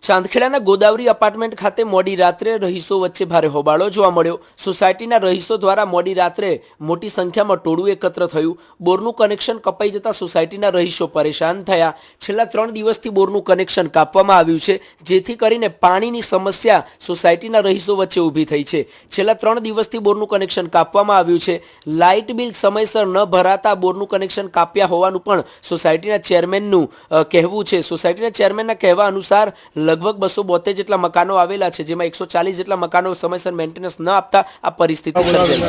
ચાંદખેડાના Godavari apartment ખાતે મોડી રાત્રે રહીશો વચ્ચે ભારે હોબાળો જોવા મળ્યો। સોસાયટીના રહીશો દ્વારા મોડી રાત્રે મોટી સંખ્યામાં ટોળું એકત્ર થયું। બોરનું કનેક્શન કપાઈ જતા સોસાયટીના રહીશો પરેશાન થયા। છેલ્લા 3 દિવસથી બોરનું કનેક્શન કાપવામાં આવ્યું છે, જેથી કરીને પાણીની સમસ્યા સોસાયટીના રહીશો વચ્ચે ઊભી થઈ છે। છેલ્લા 3 દિવસથી બોરનું કનેક્શન કાપવામાં આવ્યું છે। લાઇટ બિલ સમયસર ન ભરાતા બોરનું કનેક્શન કાપ્યા હોવાનું પણ સોસાયટીના ચેરમેનનું કહેવું છે। સોસાયટીના ચેરમેનના કહેવા અનુસાર लगभग 272 જેટલા મકાનો આવેલા છે, જેમાં 140 જેટલા મકાનો સમયસર મેન્ટેનન્સ ન આપતા આ પરિસ્થિતિ સર્જાઈ।